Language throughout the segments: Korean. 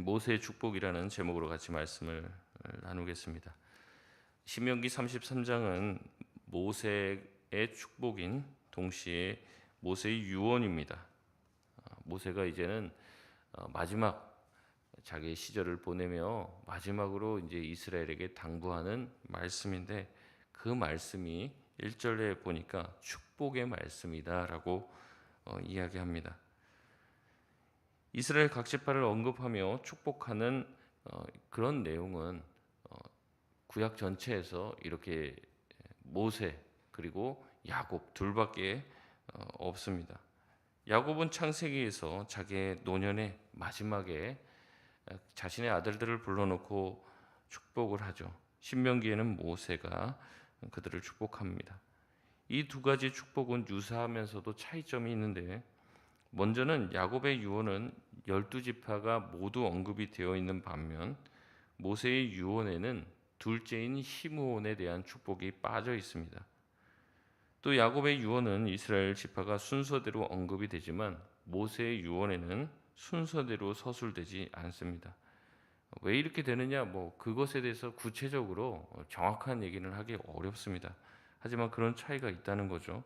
모세의 축복이라는 제목으로 같이 말씀을 나누겠습니다. 신명기 33장은 모세의 축복인 동시에 모세의 유언입니다. 모세가 이제는 마지막 자기의 시절을 보내며 마지막으로 이제 이스라엘에게 당부하는 말씀인데, 그 말씀이 1절에 보니까 축복의 말씀이다라고 이야기합니다. 이스라엘 각 지파를 언급하며 축복하는 그런 내용은 구약 전체에서 이렇게 모세 그리고 야곱 둘밖에 없습니다. 야곱은 창세기에서 자기의 노년의 마지막에 자신의 아들들을 불러놓고 축복을 하죠. 신명기에는 모세가 그들을 축복합니다. 이 두 가지 축복은 유사하면서도 차이점이 있는데, 먼저는 야곱의 유언은 12지파가 모두 언급이 되어 있는 반면 모세의 유언에는 둘째인 시므온에 대한 축복이 빠져 있습니다. 또 야곱의 유언은 이스라엘 지파가 순서대로 언급이 되지만 모세의 유언에는 순서대로 서술되지 않습니다. 왜 이렇게 되느냐? 그것에 대해서 구체적으로 정확한 얘기는 하기 어렵습니다. 하지만 그런 차이가 있다는 거죠.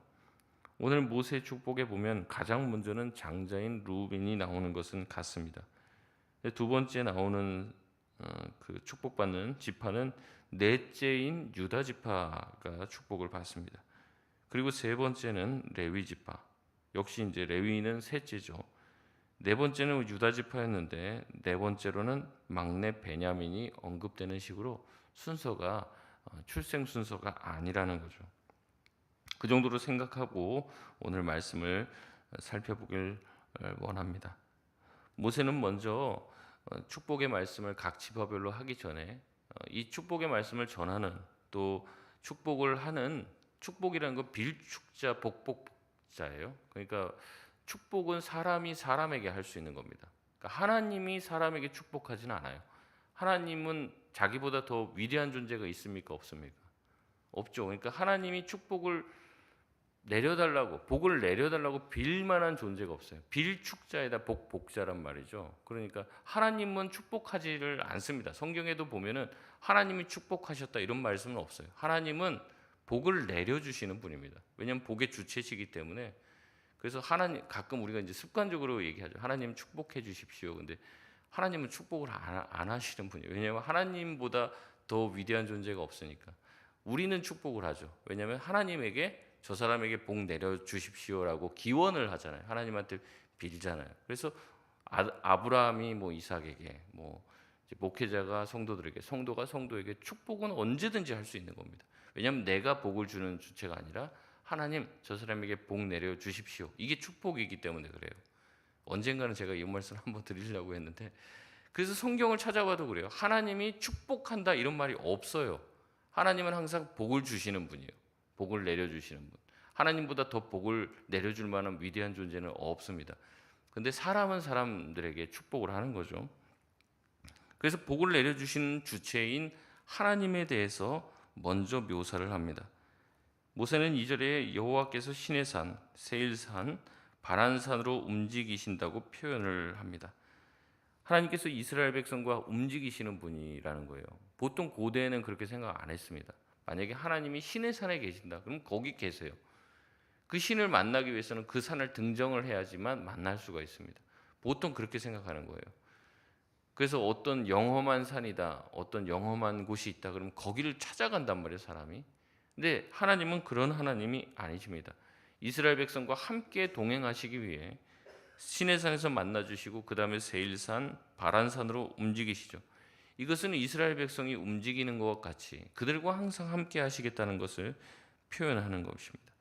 오늘 모세의 축복에 보면 가장 먼저는 장자인 루벤이 나오는 것은 같습니다. 두 번째 나오는 그 축복받는 지파는 넷째인 유다 지파가 축복을 받습니다. 그리고 세 번째는 레위 지파, 역시 이제 레위는 셋째죠. 네 번째는 유다 지파였는데 네 번째로는 막내 베냐민이 언급되는 식으로 순서가 출생 순서가 아니라는 거죠. 그 정도로 생각하고 오늘 말씀을 살펴보길 원합니다. 모세는 먼저 축복의 말씀을 각 지파별로 하기 전에 이 축복의 말씀을 전하는, 또 축복을 하는, 축복이라는 건 빌축자 복복자예요. 그러니까 축복은 사람이 사람에게 할 수 있는 겁니다. 그러니까 하나님이 사람에게 축복하지는 않아요. 하나님은 자기보다 더 위대한 존재가 있습니까? 없습니까? 없죠. 그러니까 하나님이 축복을 내려달라고, 복을 내려달라고 빌 만한 존재가 없어요. 빌축자에다 복복자란 말이죠. 그러니까 하나님은 축복하지를 않습니다. 성경에도 보면은 하나님이 축복하셨다 이런 말씀은 없어요. 하나님은 복을 내려주시는 분입니다. 왜냐하면 복의 주체시기 때문에. 그래서 하나님, 가끔 우리가 이제 습관적으로 얘기하죠. 하나님 축복해 주십시오. 근데 하나님은 축복을 안 하시는 분이에요. 왜냐하면 하나님보다 더 위대한 존재가 없으니까. 우리는 축복을 하죠. 왜냐하면 하나님에게, 저 사람에게 복 내려 주십시오라고 기원을 하잖아요. 하나님한테 빌잖아요. 그래서 아브라함이 이삭에게, 목회자가 성도들에게, 성도가 성도에게 축복은 언제든지 할 수 있는 겁니다. 왜냐하면 내가 복을 주는 주체가 아니라 하나님, 저 사람에게 복 내려 주십시오. 이게 축복이기 때문에 그래요. 언젠가는 제가 이 말씀을 한번 드리려고 했는데, 그래서 성경을 찾아봐도 그래요. 하나님이 축복한다 이런 말이 없어요. 하나님은 항상 복을 주시는 분이에요. 복을 내려주시는 분. 하나님보다 더 복을 내려줄 만한 위대한 존재는 없습니다. 근데 사람은 사람들에게 축복을 하는 거죠. 그래서 복을 내려주시는 주체인 하나님에 대해서 먼저 묘사를 합니다. 모세는 2절에 여호와께서 시내 산, 세일산, 바란산으로 움직이신다고 표현을 합니다. 하나님께서 이스라엘 백성과 움직이시는 분이라는 거예요. 보통 고대에는 그렇게 생각 안 했습니다. 만약에 하나님이 시내 산에 계신다, 그럼 거기 계세요. 그 신을 만나기 위해서는 그 산을 등정을 해야지만 만날 수가 있습니다. 보통 그렇게 생각하는 거예요. 그래서 어떤 영험한 산이다, 어떤 영험한 곳이 있다 그러면 거기를 찾아간단 말이에요, 사람이. 근데 하나님은 그런 하나님이 아니십니다. 이스라엘 백성과 함께 동행하시기 위해 시내산에서 만나주시고 그 다음에 세일산, 바란산으로 움직이시죠. 이것은 이스라엘 백성이 움직이는 것과 같이 그들과 항상 함께 하시겠다는 것을 표현하는 것입니다.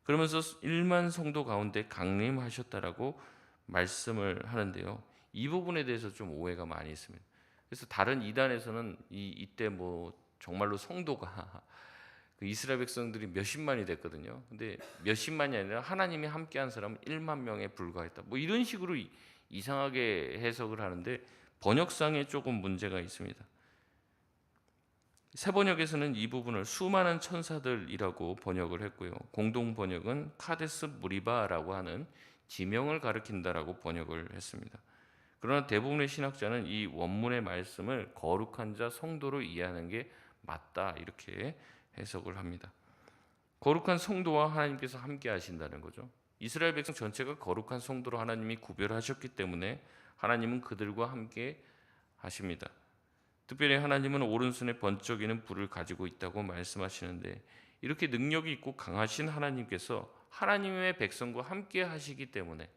그러면서 1만 성도 가운데 강림하셨다라고 말씀을 하는데요. 이 부분에 대해서 좀 오해가 많이 있습니다. 그래서 다른 이단에서는 이때 정말로 성도가 그 이스라엘 백성들이 몇십만이 됐거든요. 근데 몇십만이 아니라 하나님이 함께한 사람은 1만 명에 불과했다. 이런 식으로 이상하게 해석을 하는데 번역상에 조금 문제가 있습니다. 새 번역에서는 이 부분을 수많은 천사들이라고 번역을 했고요. 공동 번역은 카데스 무리바라고 하는 지명을 가리킨다라고 번역을 했습니다. 그러나 대부분의 신학자는 이 원문의 말씀을 거룩한 자 성도로 이해하는 게 맞다 이렇게 해석을 합니다. 거룩한 성도와 하나님께서 함께 하신다는 거죠. 이스라엘 백성 전체가 거룩한 성도로 하나님이 구별하셨기 때문에 하나님은 그들과 함께 하십니다. 특별히 하나님은 오른손에 번쩍이는 불을 가지고 있다고 말씀하시는데, 이렇게 능력이 있고 강하신 하나님께서 하나님의 백성과 함께 하시기 때문에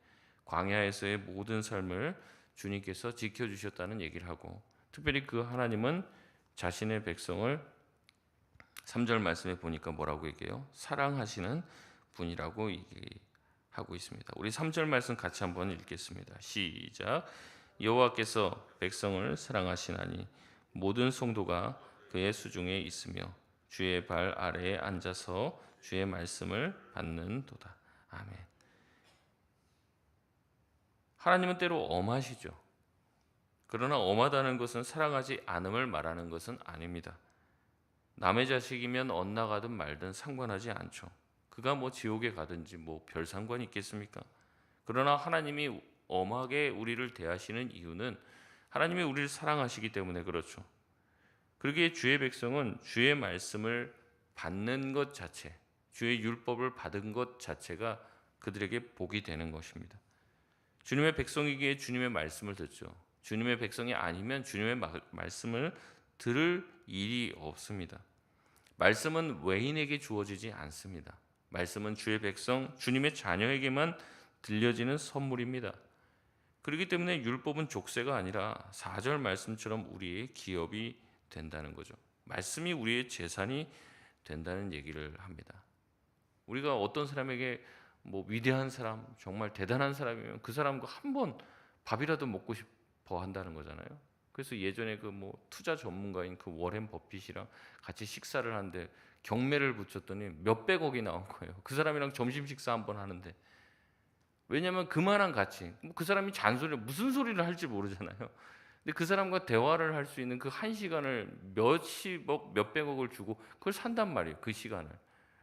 광야에서의 모든 삶을 주님께서 지켜주셨다는 얘기를 하고, 특별히 그 하나님은 자신의 백성을 3절 말씀에 보니까 뭐라고 얘기해요? 사랑하시는 분이라고 얘기하고 있습니다. 우리 3절 말씀 같이 한번 읽겠습니다. 시작. 여호와께서 백성을 사랑하시나니 모든 성도가 그의 수중에 있으며 주의 발 아래에 앉아서 주의 말씀을 받는도다. 아멘. 하나님은 때로 엄하시죠. 그러나 엄하다는 것은 사랑하지 않음을 말하는 것은 아닙니다. 남의 자식이면 엇나가든 말든 상관하지 않죠. 그가 뭐 지옥에 가든지 뭐 별 상관이 있겠습니까? 그러나 하나님이 엄하게 우리를 대하시는 이유는 하나님이 우리를 사랑하시기 때문에 그렇죠. 그러기에 주의 백성은 주의 말씀을 받는 것 자체, 주의 율법을 받은 것 자체가 그들에게 복이 되는 것입니다. 주님의 백성이기에 주님의 말씀을 듣죠. 주님의 백성이 아니면 주님의 말씀을 들을 일이 없습니다. 말씀은 외인에게 주어지지 않습니다. 말씀은 주의 백성, 주님의 자녀에게만 들려지는 선물입니다. 그렇기 때문에 율법은 족쇄가 아니라 4절 말씀처럼 우리의 기업이 된다는 거죠. 말씀이 우리의 재산이 된다는 얘기를 합니다. 우리가 어떤 사람에게 뭐 위대한 사람, 정말 대단한 사람이면 그 사람과 한번 밥이라도 먹고 싶어 한다는 거잖아요. 그래서 예전에 그 뭐 투자 전문가인 그 워렌 버핏이랑 같이 식사를 하는데 경매를 붙였더니 몇백억이 나온 거예요. 그 사람이랑 점심 식사 한번 하는데. 왜냐하면 그만한 가치. 그 사람이 잔소리 무슨 소리를 할지 모르잖아요. 근데 그 사람과 대화를 할 수 있는 그 한 시간을 몇십억, 몇백억을 주고 그걸 산단 말이에요. 그 시간을.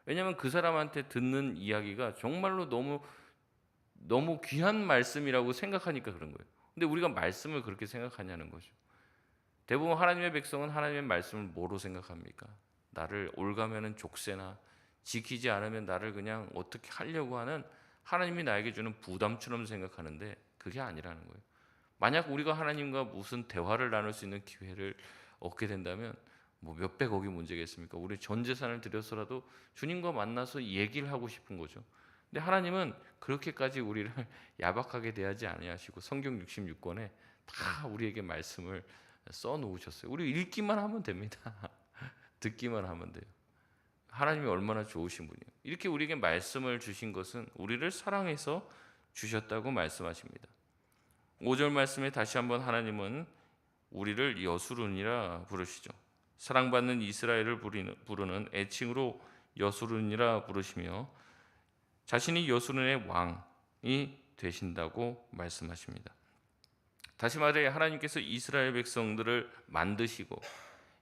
왜냐하면 그 사람한테 듣는 이야기가 정말로 너무 귀한 말씀이라고 생각하니까 그런 거예요. 근데 우리가 말씀을 그렇게 생각하냐는 거죠. 대부분 하나님의 백성은 하나님의 말씀을 뭐로 생각합니까? 나를 올가면은 족쇄나 지키지 않으면 나를 그냥 어떻게 하려고 하는 하나님이 나에게 주는 부담처럼 생각하는데 그게 아니라는 거예요. 만약 우리가 하나님과 무슨 대화를 나눌 수 있는 기회를 얻게 된다면 뭐 몇백억이 문제겠습니까? 우리 전 재산을 들여서라도 주님과 만나서 얘기를 하고 싶은 거죠. 근데 하나님은 그렇게까지 우리를 야박하게 대하지 아니하시고 성경 66권에 다 우리에게 말씀을 써 놓으셨어요. 우리 읽기만 하면 됩니다. 듣기만 하면 돼요. 하나님이 얼마나 좋으신 분이에요. 이렇게 우리에게 말씀을 주신 것은 우리를 사랑해서 주셨다고 말씀하십니다. 5절 말씀에 다시 한번 하나님은 우리를 여수룬이라 부르시죠. 사랑받는 이스라엘을 부르는 애칭으로 여수룬이라 부르시며 자신이 여수룬의 왕이 되신다고 말씀하십니다. 다시 말해 하나님께서 이스라엘 백성들을 만드시고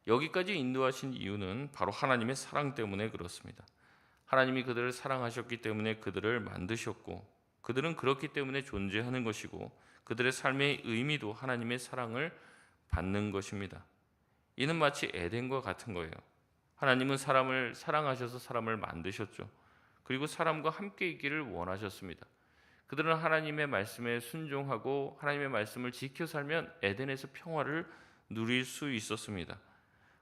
여기까지 인도하신 이유는 바로 하나님의 사랑 때문에 그렇습니다. 하나님이 그들을 사랑하셨기 때문에 그들을 만드셨고 그들은 그렇기 때문에 존재하는 것이고 그들의 삶의 의미도 하나님의 사랑을 받는 것입니다. 이는 마치 에덴과 같은 거예요. 하나님은 사람을 사랑하셔서 사람을 만드셨죠. 그리고 사람과 함께 있기를 원하셨습니다. 그들은 하나님의 말씀에 순종하고 하나님의 말씀을 지켜 살면 에덴에서 평화를 누릴 수 있었습니다.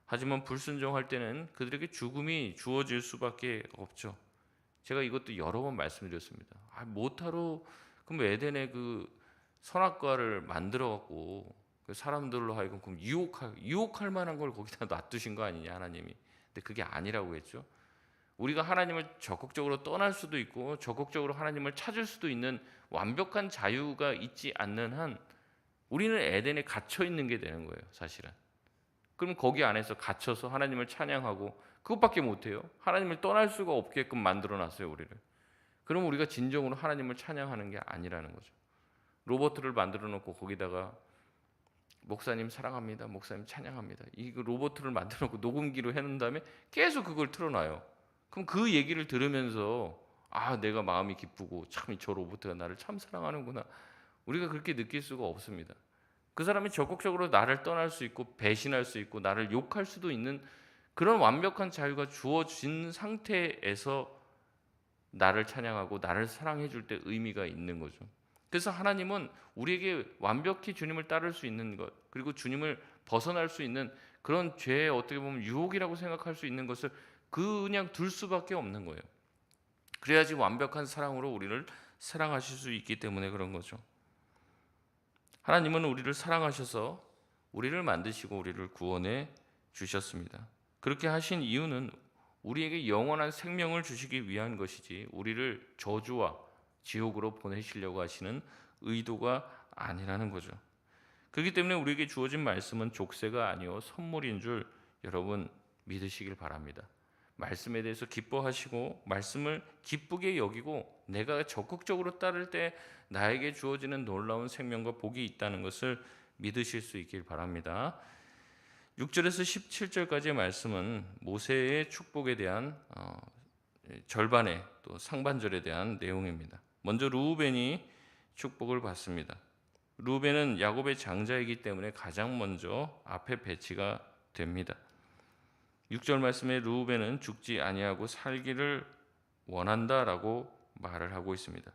하지만 불순종할 때는 그들에게 죽음이 주어질 수밖에 없죠. 제가 이것도 여러 번 말씀드렸습니다. 못하러 그럼 에덴의 그 선악과를 만들어 갖고 그 사람들로 하여금 그럼 유혹할 만한 걸 거기다 놔두신 거 아니냐 하나님이. 근데 그게 아니라고 했죠. 우리가 하나님을 적극적으로 떠날 수도 있고 적극적으로 하나님을 찾을 수도 있는 완벽한 자유가 있지 않는 한 우리는 에덴에 갇혀 있는 게 되는 거예요, 사실은. 그럼 거기 안에서 갇혀서 하나님을 찬양하고 그것밖에 못 해요. 하나님을 떠날 수가 없게끔 만들어 놨어요, 우리를. 그럼 우리가 진정으로 하나님을 찬양하는 게 아니라는 거죠. 로봇을 만들어 놓고 거기다가 목사님 사랑합니다. 목사님 찬양합니다. 이 로봇을 만들어 놓고 녹음기로 해놓은 다음에 계속 그걸 틀어놔요. 그럼 그 얘기를 들으면서 내가 마음이 기쁘고 참 저 로봇가 나를 참 사랑하는구나. 우리가 그렇게 느낄 수가 없습니다. 그 사람이 적극적으로 나를 떠날 수 있고 배신할 수 있고 나를 욕할 수도 있는 그런 완벽한 자유가 주어진 상태에서 나를 찬양하고 나를 사랑해 줄 때 의미가 있는 거죠. 그래서 하나님은 우리에게 완벽히 주님을 따를 수 있는 것, 그리고 주님을 벗어날 수 있는 그런 죄의 어떻게 보면 유혹이라고 생각할 수 있는 것을 그냥 둘 수밖에 없는 거예요. 그래야지 완벽한 사랑으로 우리를 사랑하실 수 있기 때문에 그런 거죠. 하나님은 우리를 사랑하셔서 우리를 만드시고 우리를 구원해 주셨습니다. 그렇게 하신 이유는 우리에게 영원한 생명을 주시기 위한 것이지 우리를 저주와 지옥으로 보내시려고 하시는 의도가 아니라는 거죠. 그렇기 때문에 우리에게 주어진 말씀은 족쇄가 아니요 선물인 줄 여러분 믿으시길 바랍니다. 말씀에 대해서 기뻐하시고 말씀을 기쁘게 여기고 내가 적극적으로 따를 때 나에게 주어지는 놀라운 생명과 복이 있다는 것을 믿으실 수 있길 바랍니다. 6절에서 17절까지의 말씀은 모세의 축복에 대한 절반의 또 상반절에 대한 내용입니다. 먼저 르우벤이 축복을 받습니다. 르우벤은 야곱의 장자이기 때문에 가장 먼저 앞에 배치가 됩니다. 6절 말씀에 르우벤은 죽지 아니하고 살기를 원한다라고 말을 하고 있습니다.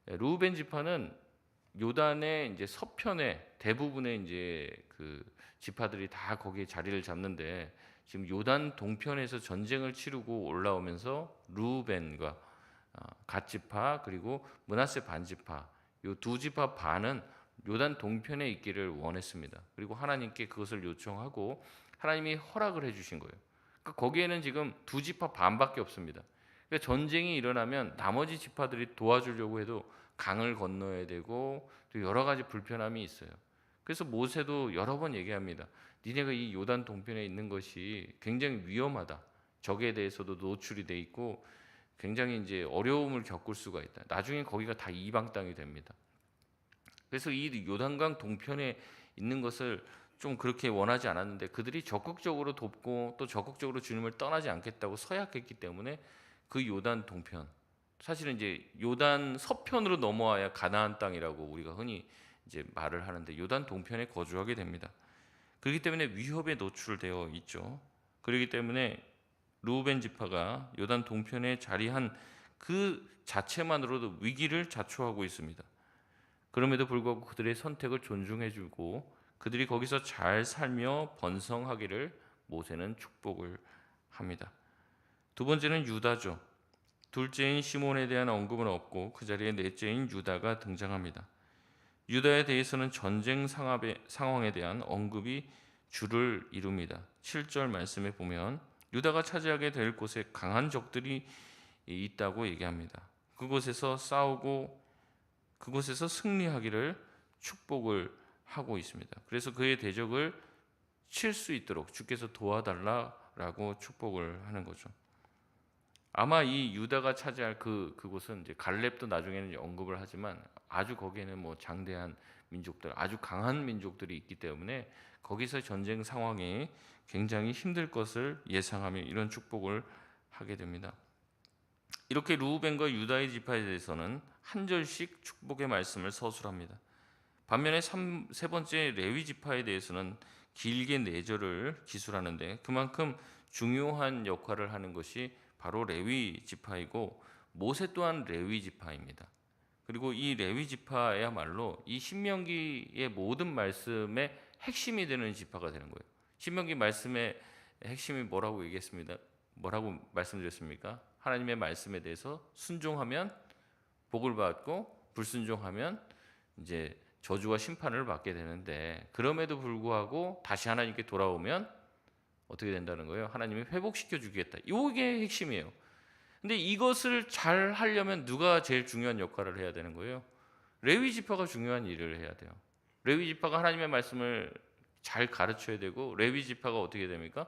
르우벤 지파는 요단의 이제 서편에 대부분의 이제 그 지파들이 다 거기에 자리를 잡는데 지금 요단 동편에서 전쟁을 치르고 올라오면서 르우벤과 갓 지파 그리고 므낫세 반 지파 요 두 지파 반은 요단 동편에 있기를 원했습니다. 그리고 하나님께 그것을 요청하고 하나님이 허락을 해주신 거예요. 그러니까 거기에는 지금 두 지파 반밖에 없습니다. 그러니까 전쟁이 일어나면 나머지 지파들이 도와주려고 해도 강을 건너야 되고 또 여러 가지 불편함이 있어요. 그래서 모세도 여러 번 얘기합니다. 니네가 이 요단 동편에 있는 것이 굉장히 위험하다. 적에 대해서도 노출이 돼 있고 굉장히 이제 어려움을 겪을 수가 있다. 나중에 거기가 다 이방 땅이 됩니다. 그래서 이 요단강 동편에 있는 것을 좀 그렇게 원하지 않았는데 그들이 적극적으로 돕고 또 적극적으로 주님을 떠나지 않겠다고 서약했기 때문에 그 요단 동편 사실은 이제 요단 서편으로 넘어와야 가나안 땅이라고 우리가 흔히 이제 말을 하는데 요단 동편에 거주하게 됩니다. 그렇기 때문에 위협에 노출되어 있죠. 그렇기 때문에 르우벤 지파가 요단 동편에 자리한 그 자체만으로도 위기를 자초하고 있습니다. 그럼에도 불구하고 그들의 선택을 존중해주고 그들이 거기서 잘 살며 번성하기를 모세는 축복을 합니다. 두 번째는 유다죠. 둘째인 시몬에 대한 언급은 없고 그 자리에 넷째인 유다가 등장합니다. 유다에 대해서는 전쟁 상황에 대한 언급이 주를 이룹니다. 7절 말씀에 보면 유다가 차지하게 될 곳에 강한 적들이 있다고 얘기합니다. 그곳에서 싸우고 그곳에서 승리하기를 축복을 하고 있습니다. 그래서 그의 대적을 칠 수 있도록 주께서 도와달라라고 축복을 하는 거죠. 아마 이 유다가 차지할 그곳은 이제 갈렙도 나중에는 언급을 하지만 아주 거기에는 뭐 장대한 민족들, 아주 강한 민족들이 있기 때문에 거기서 전쟁 상황이 굉장히 힘들 것을 예상하며 이런 축복을 하게 됩니다. 이렇게 르우벤과 유다의 지파에 대해서는 한 절씩 축복의 말씀을 서술합니다. 반면에 세 번째 레위 지파에 대해서는 길게 네 절을 기술하는데 그만큼 중요한 역할을 하는 것이 바로 레위 지파이고 모세 또한 레위 지파입니다. 그리고 이 레위 지파야말로 이 신명기의 모든 말씀의 핵심이 되는 지파가 되는 거예요. 신명기 말씀의 핵심이 뭐라고 얘기했습니다. 뭐라고 말씀드렸습니까? 하나님의 말씀에 대해서 순종하면 복을 받고 불순종하면 이제 저주와 심판을 받게 되는데 그럼에도 불구하고 다시 하나님께 돌아오면 어떻게 된다는 거예요? 하나님이 회복시켜 주겠다. 이게 핵심이에요. 근데 이것을 잘 하려면 누가 제일 중요한 역할을 해야 되는 거예요? 레위 지파가 중요한 일을 해야 돼요. 레위 지파가 하나님의 말씀을 잘 가르쳐야 되고 레위 지파가 어떻게 됩니까?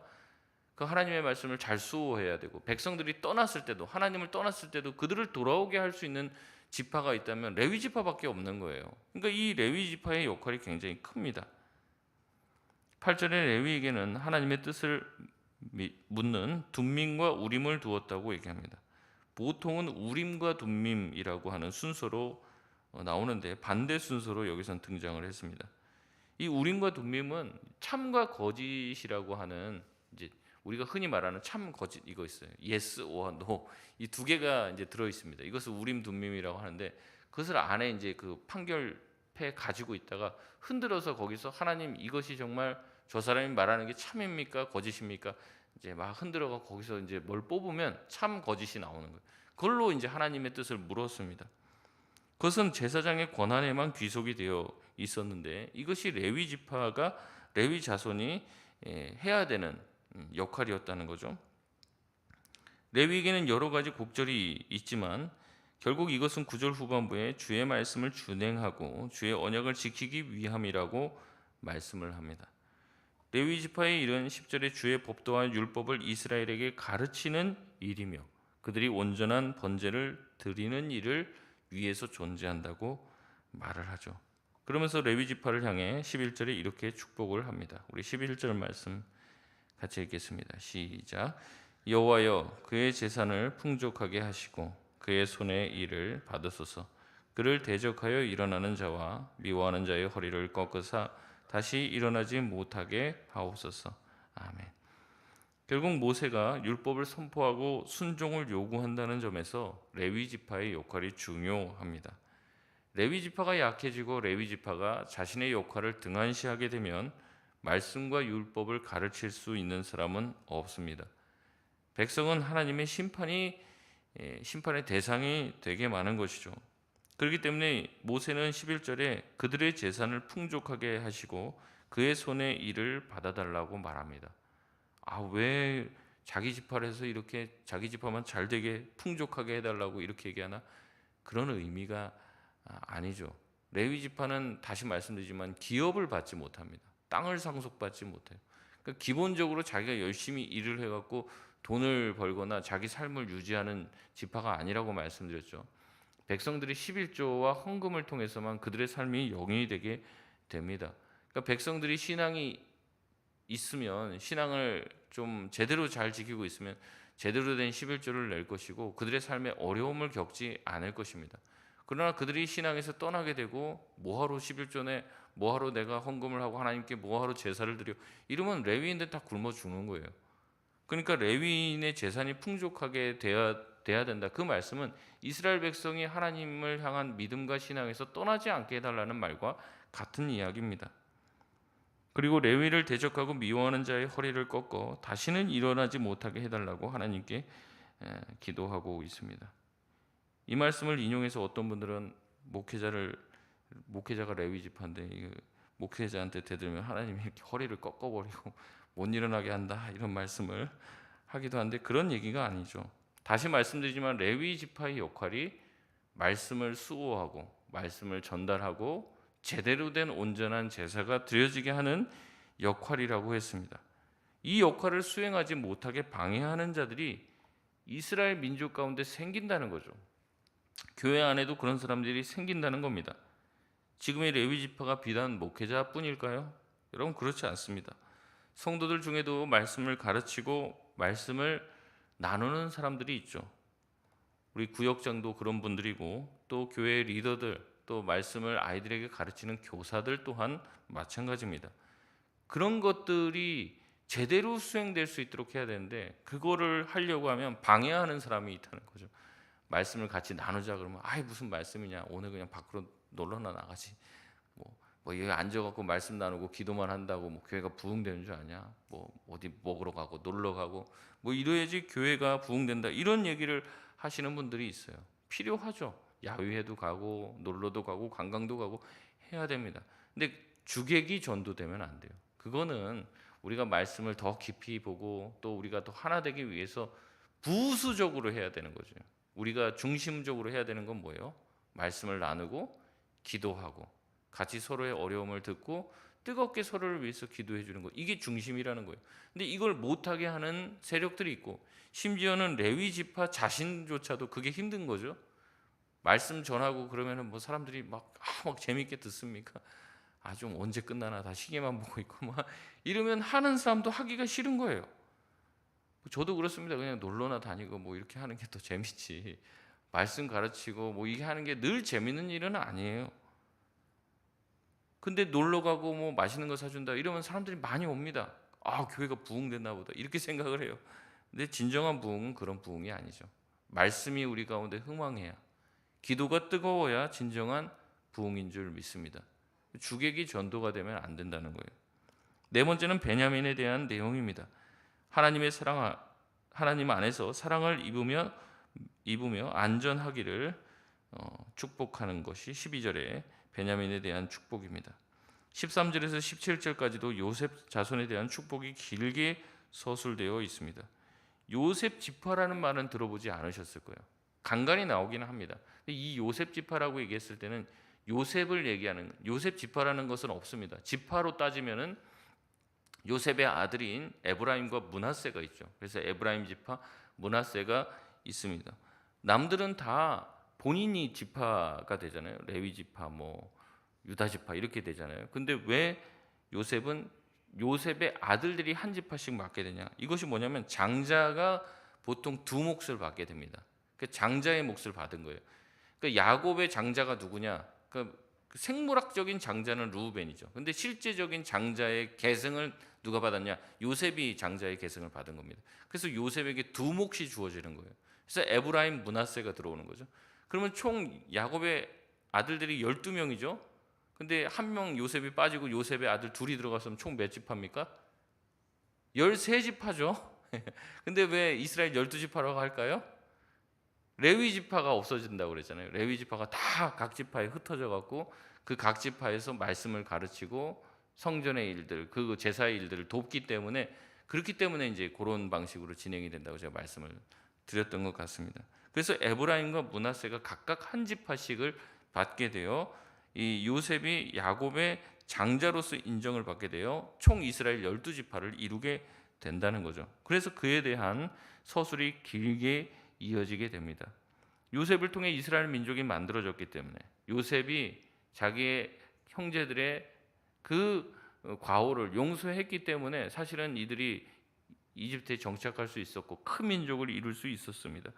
그 하나님의 말씀을 잘 수호해야 되고 백성들이 떠났을 때도 하나님을 떠났을 때도 그들을 돌아오게 할 수 있는 지파가 있다면 레위 지파밖에 없는 거예요. 그러니까 이 레위 지파의 역할이 굉장히 큽니다. 8절에 레위에게는 하나님의 뜻을 묻는 둠밈과 우림을 두었다고 얘기합니다. 보통은 우림과 둠밈이라고 하는 순서로 나오는데 반대 순서로 여기선 등장을 했습니다. 이 우림과 둠밈은 참과 거짓이라고 하는, 이제 우리가 흔히 말하는 참 거짓 이거 있어요. yes or no, 이 두 개가 이제 들어 있습니다. 이것을 우림 둠밈이라고 하는데, 그것을 안에 이제 그 판결패 가지고 있다가 흔들어서 거기서 하나님 이것이 정말 저 사람이 말하는 게 참입니까 거짓입니까, 이제 막 흔들어가 거기서 이제 뭘 뽑으면 참 거짓이 나오는 거예요. 그걸로 이제 하나님의 뜻을 물었습니다. 그것은 제사장의 권한에만 귀속이 되어 있었는데, 이것이 레위 지파가, 레위 자손이 해야 되는 역할이었다는 거죠. 레위에게는 여러 가지 곡절이 있지만 결국 이것은 9절 후반부에 주의 말씀을 준행하고 주의 언약을 지키기 위함이라고 말씀을 합니다. 레위 지파의 일은 10절에 주의 법도와 율법을 이스라엘에게 가르치는 일이며 그들이 온전한 번제를 드리는 일을 위해서 존재한다고 말을 하죠. 그러면서 레위 지파를 향해 11절에 이렇게 축복을 합니다. 우리 11절 말씀 같이 읽겠습니다. 시작. 여호와여 그의 재산을 풍족하게 하시고 그의 손의 일을 받으소서. 그를 대적하여 일어나는 자와 미워하는 자의 허리를 꺾으사 다시 일어나지 못하게 하옵소서. 아멘. 결국 모세가 율법을 선포하고 순종을 요구한다는 점에서 레위 지파의 역할이 중요합니다. 레위 지파가 약해지고 레위 지파가 자신의 역할을 등한시하게 되면 말씀과 율법을 가르칠 수 있는 사람은 없습니다. 백성은 하나님의 심판의 대상이 되게 많은 것이죠. 그렇기 때문에 모세는 11절에 그들의 재산을 풍족하게 하시고 그의 손의 일을 받아달라고 말합니다. 왜 자기 지파를 해서 이렇게 자기 지파만 잘 되게 풍족하게 해달라고 이렇게 얘기하나? 그런 의미가 아니죠. 레위 지파는 다시 말씀드리지만 기업을 받지 못합니다. 땅을 상속받지 못해요. 그러니까 기본적으로 자기가 열심히 일을 해갖고 돈을 벌거나 자기 삶을 유지하는 지파가 아니라고 말씀드렸죠. 백성들이 11조와 헌금을 통해서만 그들의 삶이 영이 되게 됩니다. 그러니까 백성들이 신앙이 있으면, 신앙을 좀 제대로 잘 지키고 있으면 제대로 된 11조를 낼 것이고 그들의 삶에 어려움을 겪지 않을 것입니다. 그러나 그들이 신앙에서 떠나게 되고 뭐하러 11조네, 뭐하러 내가 헌금을 하고 하나님께 뭐하러 제사를 드려, 이러면 레위인들 다 굶어 죽는 거예요. 그러니까 레위인의 재산이 풍족하게 돼야 된다. 그 말씀은 이스라엘 백성이 하나님을 향한 믿음과 신앙에서 떠나지 않게 해달라는 말과 같은 이야기입니다. 그리고 레위를 대적하고 미워하는 자의 허리를 꺾어 다시는 일어나지 못하게 해달라고 하나님께 기도하고 있습니다. 이 말씀을 인용해서 어떤 분들은 목회자가 레위 지파인데 목회자한테 대들면 하나님이 이렇게 허리를 꺾어버리고 못 일어나게 한다, 이런 말씀을 하기도 한데 그런 얘기가 아니죠. 다시 말씀드리지만 레위 지파의 역할이 말씀을 수호하고 말씀을 전달하고 제대로 된 온전한 제사가 드려지게 하는 역할이라고 했습니다. 이 역할을 수행하지 못하게 방해하는 자들이 이스라엘 민족 가운데 생긴다는 거죠. 교회 안에도 그런 사람들이 생긴다는 겁니다. 지금의 레위 지파가 비단 목회자뿐일까요? 여러분, 그렇지 않습니다. 성도들 중에도 말씀을 가르치고 말씀을 나누는 사람들이 있죠. 우리 구역장도 그런 분들이고 또 교회 리더들, 또 말씀을 아이들에게 가르치는 교사들 또한 마찬가지입니다. 그런 것들이 제대로 수행될 수 있도록 해야 되는데 그거를 하려고 하면 방해하는 사람이 있다는 거죠. 말씀을 같이 나누자 그러면 무슨 말씀이냐, 오늘 그냥 밖으로 놀러나 나가지, 뭐 여기 앉아갖고 말씀 나누고 기도만 한다고 뭐 교회가 부흥되는 줄 아냐, 뭐 어디 먹으러 가고 놀러 가고 뭐 이래야지 교회가 부흥된다, 이런 얘기를 하시는 분들이 있어요. 필요하죠. 야유회도 가고 놀러도 가고 관광도 가고 해야 됩니다. 근데 주객이 전도되면 안 돼요. 그거는 우리가 말씀을 더 깊이 보고 또 우리가 더 하나 되기 위해서 부수적으로 해야 되는 거죠. 우리가 중심적으로 해야 되는 건 뭐예요? 말씀을 나누고 기도하고 같이 서로의 어려움을 듣고 뜨겁게 서로를 위해서 기도해 주는 거, 이게 중심이라는 거예요. 근데 이걸 못하게 하는 세력들이 있고 심지어는 레위 지파 자신조차도 그게 힘든 거죠. 말씀 전하고 그러면은 뭐 사람들이 막 재밌게 듣습니까? 좀 언제 끝나나 다 시계만 보고 있고 막 이러면 하는 사람도 하기가 싫은 거예요. 저도 그렇습니다. 그냥 놀러나 다니고 뭐 이렇게 하는 게 더 재밌지. 말씀 가르치고 뭐 이게 하는 게 늘 재밌는 일은 아니에요. 근데 놀러 가고 뭐 맛있는 거 사준다 이러면 사람들이 많이 옵니다. 아, 교회가 부흥됐나 보다 이렇게 생각을 해요. 근데 진정한 부흥은 그런 부흥이 아니죠. 말씀이 우리 가운데 흥왕해야, 기도가 뜨거워야 진정한 부흥인 줄 믿습니다. 주객이 전도가 되면 안 된다는 거예요. 네 번째는 베냐민에 대한 내용입니다. 하나님의 사랑, 하나님 안에서 사랑을 입으며 안전하기를 축복하는 것이 12절에 베냐민에 대한 축복입니다. 13절에서 17절까지도 요셉 자손에 대한 축복이 길게 서술되어 있습니다. 요셉 지파라는 말은 들어보지 않으셨을 거예요. 간간히 나오기는 합니다. 이 요셉 지파라고 얘기했을 때는 요셉을 얘기하는, 요셉 지파라는 것은 없습니다. 지파로 따지면은 요셉의 아들인 에브라임과 므낫세가 있죠. 그래서 에브라임 지파, 므낫세가 있습니다. 남들은 다 본인이 지파가 되잖아요. 레위 지파, 뭐 유다 지파 이렇게 되잖아요. 근데 왜 요셉은 요셉의 아들들이 한 지파씩 맡게 되냐? 이것이 뭐냐면 장자가 보통 두 몫을 받게 됩니다. 그 장자의 몫을 받은 거예요. 그 야곱의 장자가 누구냐? 그 생물학적인 장자는 루벤이죠. 근데 실제적인 장자의 계승을 누가 받았냐? 요셉이 장자의 계승을 받은 겁니다. 그래서 요셉에게 두 몫이 주어지는 거예요. 그래서 에브라임, 므낫세가 들어오는 거죠. 그러면 총 야곱의 아들들이 12명이죠. 근데 한 명 요셉이 빠지고 요셉의 아들 둘이 들어갔으면 총 몇 지파입니까? 13지파죠. 근데 왜 이스라엘 12지파라고 할까요? 레위 지파가 없어진다고 그랬잖아요. 레위 지파가 다 각 지파에 흩어져 갖고 그 각 지파에서 말씀을 가르치고 성전의 일들, 그 제사의 일들을 돕기 때문에, 그렇기 때문에 이제 그런 방식으로 진행이 된다고 제가 말씀을 드렸던 것 같습니다. 그래서 에브라임과 므낫세가 각각 한 지파씩을 받게 되어 이 요셉이 야곱의 장자로서 인정을 받게 되어 총 이스라엘 12지파를 이루게 된다는 거죠. 그래서 그에 대한 서술이 길게 이어지게 됩니다. 요셉을 통해 이스라엘 민족이 만들어졌기 때문에, 요셉이 자기의 형제들의 그 과오를 용서했기 때문에 사실은 이들이 이집트에 정착할 수 있었고 큰 민족을 이룰 수 있었습니다.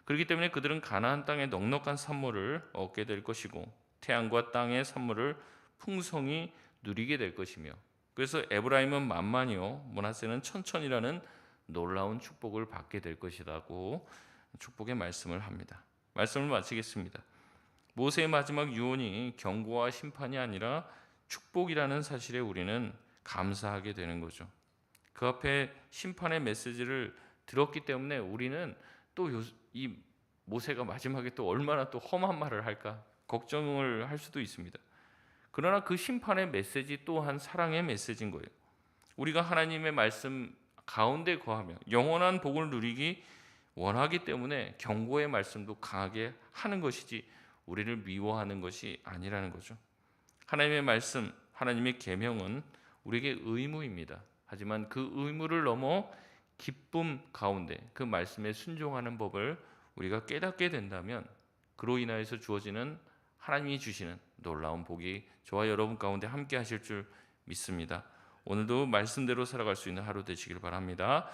그렇기 때문에 그들은 가나안 땅의 넉넉한 산물을 얻게 될 것이고 태양과 땅의 산물을 풍성히 누리게 될 것이며, 그래서 에브라임은 만만히요 므낫세는 천천히라는 놀라운 축복을 받게 될 것이라고 축복의 말씀을 합니다. 말씀을 마치겠습니다. 모세의 마지막 유언이 경고와 심판이 아니라 축복이라는 사실에 우리는 감사하게 되는 거죠. 그 앞에 심판의 메시지를 들었기 때문에 우리는 또 이 모세가 마지막에 또 얼마나 또 험한 말을 할까 걱정을 할 수도 있습니다. 그러나 그 심판의 메시지 또한 사랑의 메시지인 거예요. 우리가 하나님의 말씀 가운데 거하며 영원한 복을 누리기 원하기 때문에 경고의 말씀도 강하게 하는 것이지 우리를 미워하는 것이 아니라는 거죠. 하나님의 말씀, 하나님의 계명은 우리에게 의무입니다. 하지만 그 의무를 넘어 기쁨 가운데 그 말씀에 순종하는 법을 우리가 깨닫게 된다면 그로 인하여서 주어지는 하나님이 주시는 놀라운 복이 저와 여러분 가운데 함께 하실 줄 믿습니다. 오늘도 말씀대로 살아갈 수 있는 하루 되시길 바랍니다.